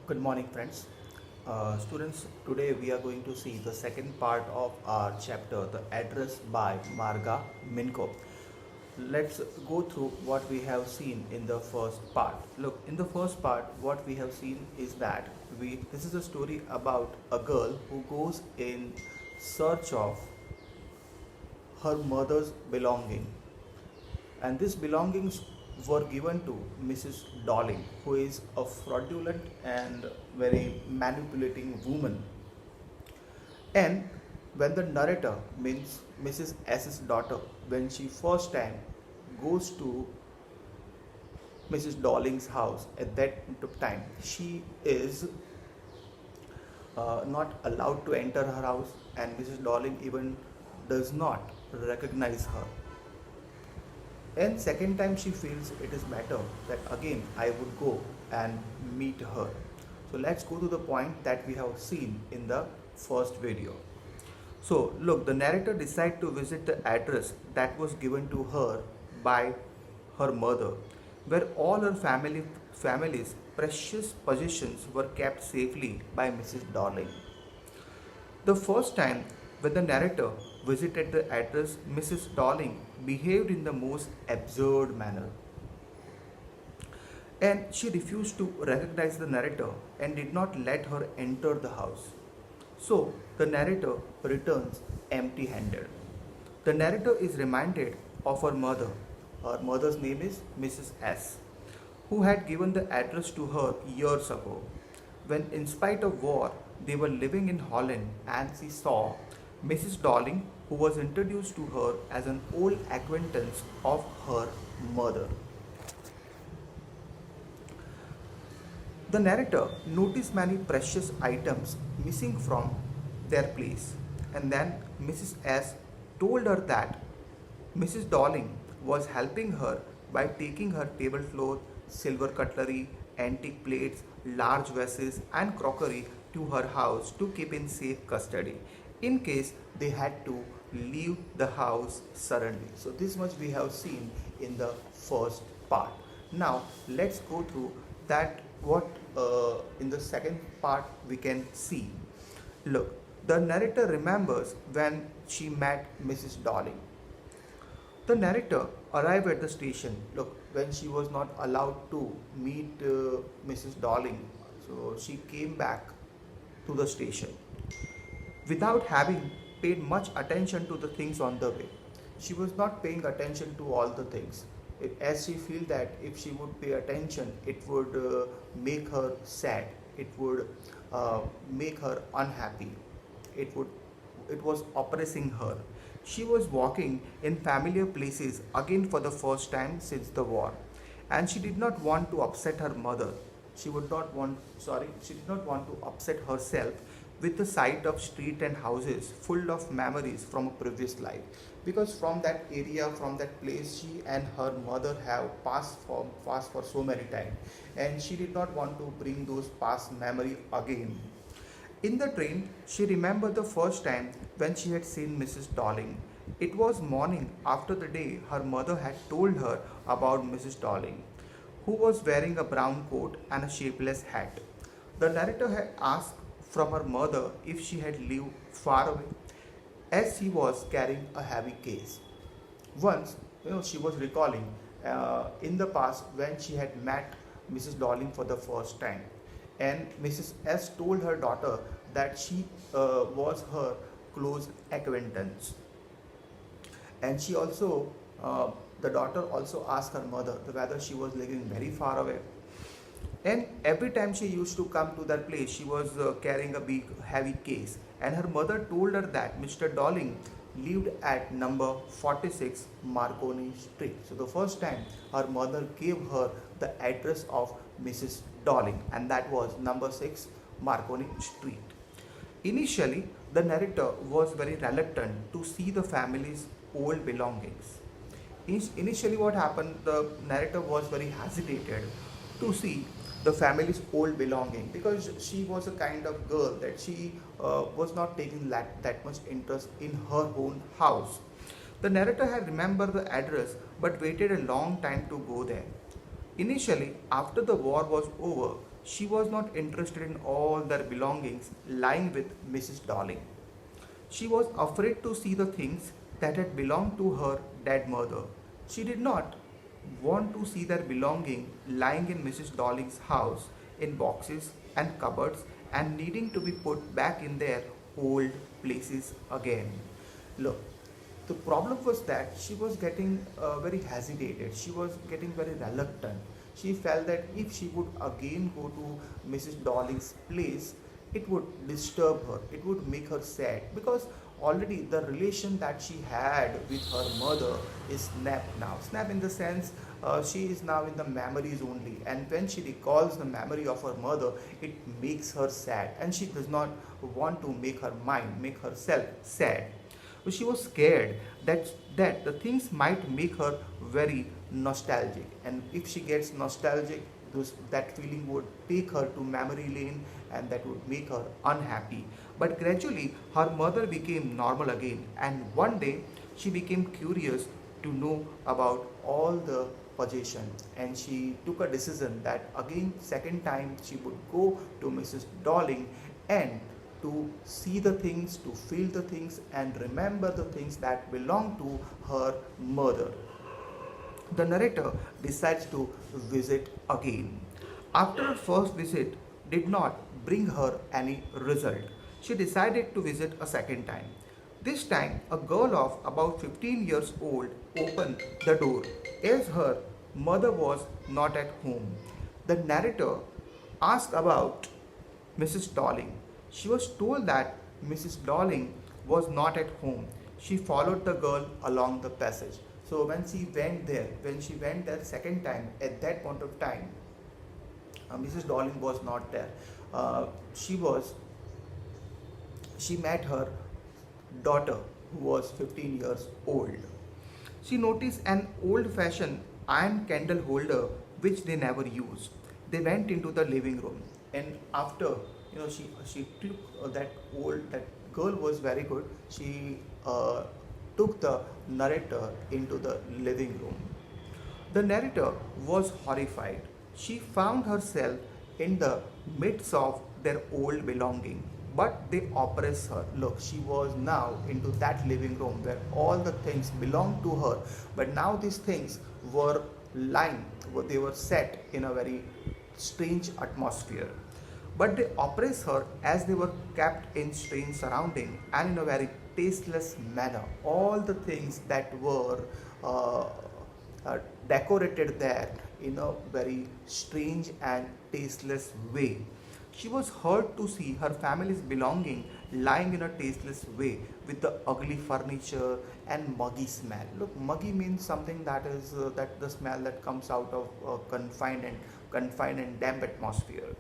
Good morning, friends. Students, today we are going to see the second part of our chapter, The Address by Marga Minko. Let's go through what we have seen in the first part. Look, in the first part, what we have seen is that this is a story about a girl who goes in search of her mother's belonging, and these belongings were given to Mrs. Dolling, who is a fraudulent and very manipulating woman. And when the narrator, means Mrs. S's daughter, when she first time goes to Mrs. Dolling's house at that time, she is not allowed to enter her house, and Mrs. Dolling even does not recognize her. And second time she feels it is better that again I would go and meet her. So let's go to the point that we have seen in the first video. So look, the narrator decided to visit the address that was given to her by her mother, where all her family's precious possessions were kept safely by Mrs. Darling. The first time when the narrator visited the address, Mrs. Darling behaved in the most absurd manner. And she refused to recognize the narrator and did not let her enter the house. So the narrator returns empty handed. The narrator is reminded of her mother. Her mother's name is Mrs. S, who had given the address to her years ago, when, in spite of war, they were living in Holland, and she saw Mrs. Darling, who was introduced to her as an old acquaintance of her mother. The narrator noticed many precious items missing from their place, and then Mrs. S told her that Mrs. Darling was helping her by taking her tablecloth, silver cutlery, antique plates, large vases, and crockery to her house to keep in safe custody in case they had to leave the house suddenly. So, this much we have seen in the first part. Now, let's go through that what in the second part we can see. Look, the narrator remembers when she met Mrs. Darling. The narrator arrived at the station. Look, when she was not allowed to meet Mrs. Darling, so she came back to the station without having paid much attention to the things on the way. She was not paying attention to all the things. As she felt that if she would pay attention, it would make her sad. It would make her unhappy. It would. It was oppressing her. She was walking in familiar places again for the first time since the war, and she did not want to upset her mother. She did not want to upset herself with the sight of street and houses full of memories from a previous life, because from that area, from that place, she and her mother have passed for so many times, and she did not want to bring those past memory again. In the train, she remembered the first time when she had seen Mrs. Darling. It was morning after the day her mother had told her about Mrs. Darling, who was wearing a brown coat and a shapeless hat. The narrator had asked from her mother if she had lived far away, as she was carrying a heavy case. Once, she was recalling in the past when she had met Mrs. Darling for the first time, and Mrs. S told her daughter that she was her close acquaintance, and she also the daughter also asked her mother whether she was living very far away. And every time she used to come to that place, she was carrying a big heavy case. And her mother told her that Mr. Darling lived at number 46 Marconi Street. So the first time her mother gave her the address of Mrs. Darling, and that was number 6 Marconi Street. Initially, the narrator was very reluctant to see the family's old belongings. Initially, what happened, the narrator was very hesitated to see the family's old belonging, because she was a kind of girl that she was not taking that much interest in her own house. The narrator had remembered the address but waited a long time to go there. Initially, after the war was over, She was not interested in all their belongings lying with Mrs. Darling. She was afraid to see the things that had belonged to her dead mother. She did not want to see their belonging lying in Mrs. Darling's house in boxes and cupboards and needing to be put back in their old places again. Look, the problem was that she was getting very hesitated. She was getting very reluctant. She felt that if she would again go to Mrs. Darling's place, it would disturb her, it would make her sad, because already the relation that she had with her mother is snapped now. Snap in the sense, she is now in the memories only, and when she recalls the memory of her mother, it makes her sad, and she does not want to make her mind, make herself sad. So she was scared that the things might make her very nostalgic, and if she gets nostalgic, that feeling would take her to memory lane, and that would make her unhappy. But gradually her mother became normal again, and one day she became curious to know about all the possession, and she took a decision that again second time she would go to Mrs. Darling and to see the things, to feel the things, and remember the things that belong to her mother. The narrator decides to visit again. After her first visit did not bring her any result, she decided to visit a second time. This time, a girl of about 15 years old opened the door as her mother was not at home. The narrator asked about Mrs. Darling. She was told that Mrs. Darling was not at home. She followed the girl along the passage. So when she went there second time, at that point of time, Mrs. Darling was not there. Uh, she was she met her daughter who was 15 years old. She noticed an old-fashioned iron candle holder which they never used. They went into the living room, and after she took that girl was very good. She took the narrator into the living room. The narrator was horrified. She found herself in the midst of their old belonging, but they oppressed her. Look, she was now into that living room where all the things belonged to her, but now these things were lying, they were set in a very strange atmosphere. But they oppressed her as they were kept in strange surrounding and in a very tasteless manner. All the things that were uh, decorated there in a very strange and tasteless way. She was hurt to see her family's belonging lying in a tasteless way with the ugly furniture and muggy smell. Look, muggy means something that is that the smell that comes out of confined and damp atmosphere.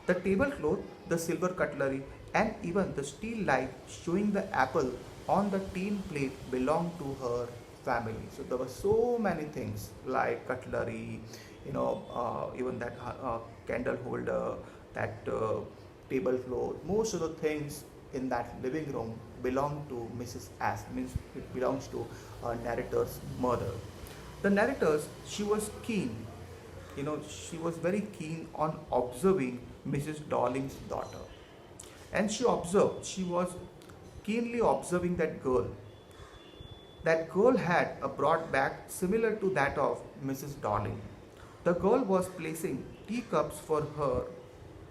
The tablecloth, the silver cutlery, and even the steel knife showing the apple on the tin plate belonged to her family. So there were so many things like cutlery, even that candle holder, that tablecloth. Most of the things in that living room belong to Mrs. S. Means it belongs to narrator's mother. The narrators, she was very keen on observing Mrs. Darling's daughter. And she was keenly observing that girl. That girl had a broad back similar to that of Mrs. Darling. The girl was placing teacups for her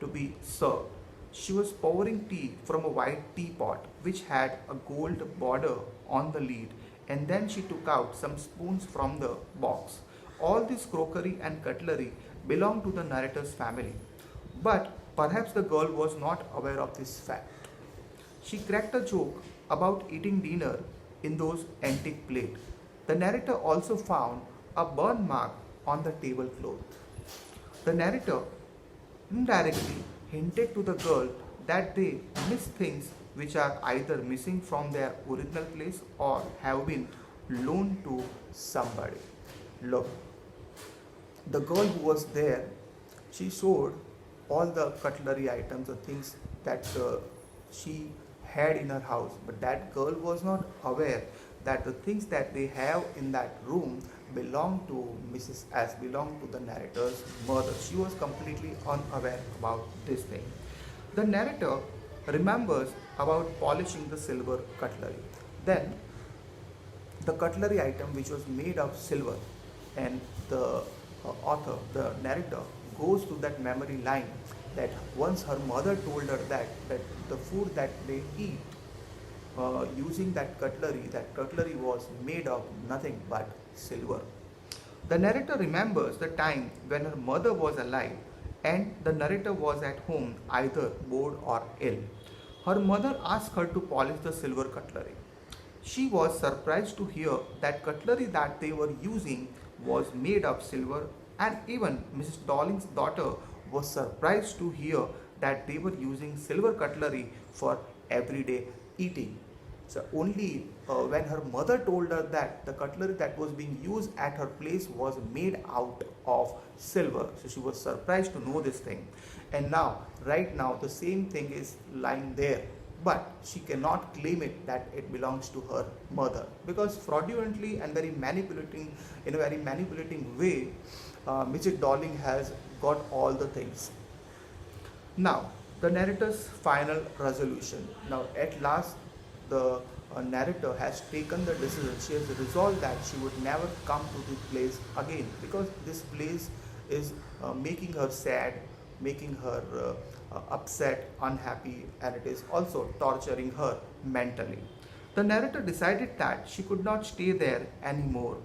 to be served. She was pouring tea from a white teapot which had a gold border on the lid, and then she took out some spoons from the box. All this crockery and cutlery belonged to the narrator's family, but perhaps the girl was not aware of this fact. She cracked a joke about eating dinner in those antique plates. The narrator also found a burn mark on the tablecloth. The narrator indirectly hinted to the girl that they miss things which are either missing from their original place or have been loaned to somebody. Look, the girl who was there, she showed all the cutlery items, the things that she had in her house, but that girl was not aware that the things that they have in that room belonged to Mrs. S, belonged to the narrator's mother. She was completely unaware about this thing. The narrator remembers about polishing the silver cutlery. Then the cutlery item which was made of silver, and the author, the narrator, goes to that memory line that once her mother told her that the food that they eat using that cutlery was made of nothing but silver. The narrator remembers the time when her mother was alive and the narrator was at home either bored or ill. Her mother asked her to polish the silver cutlery. She was surprised to hear that cutlery that they were using was made of silver, and even Mrs. Dolling's daughter was surprised to hear that they were using silver cutlery for everyday eating. So only when her mother told her that the cutlery that was being used at her place was made out of silver, so she was surprised to know this thing. And now, right now, the same thing is lying there, but she cannot claim it that it belongs to her mother, because fraudulently and very manipulating, in a very manipulating way, Mrs. Dolling has got all the things. Now, the narrator's final resolution. Now, at last, the narrator has taken the decision. She has resolved that she would never come to this place again, because this place is making her sad, making her upset, unhappy, and it is also torturing her mentally. The narrator decided that she could not stay there anymore.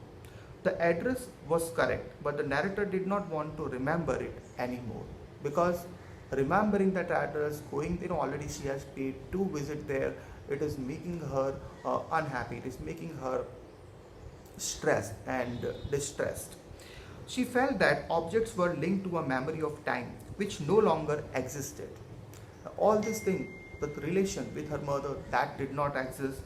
The address was correct, but the narrator did not want to remember it anymore, because remembering that address, going there, already she has paid 2 visits there, it is making her unhappy, it is making her stressed and distressed. She felt that objects were linked to a memory of time which no longer existed. All this thing with relation with her mother, that did not exist.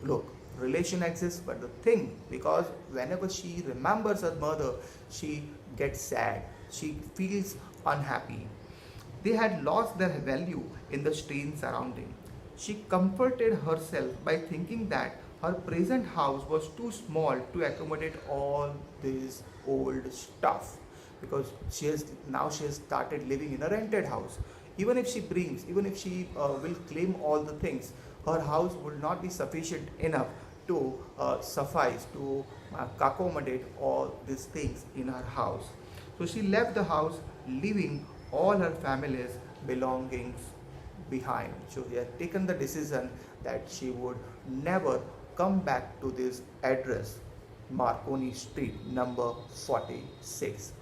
Look, relation exists, but the thing, because whenever she remembers her mother, she gets sad, she feels unhappy. They had lost their value in the strange surrounding. She comforted herself by thinking that her present house was too small to accommodate all this old stuff, because she has started living in a rented house. Even if she will claim all the things, her house would not be sufficient enough to suffice to accommodate all these things in her house. So she left the house, leaving all her family's belongings behind. So she had taken the decision that she would never come back to this address, Marconi Street, number 46.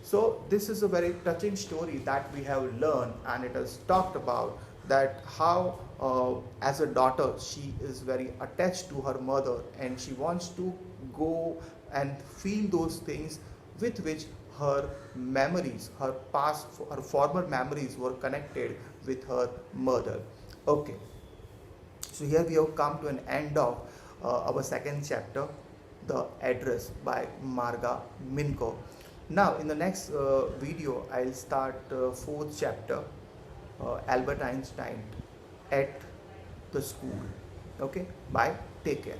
So this is a very touching story that we have learned, and it has talked about that how as a daughter she is very attached to her mother, and she wants to go and feel those things with which her memories, her past, her former memories were connected with her mother. Okay, so here we have come to an end of our second chapter, The Address by Marga Minko. Now in the next video I'll start fourth chapter, Albert Einstein at the school. Okay, bye, take care.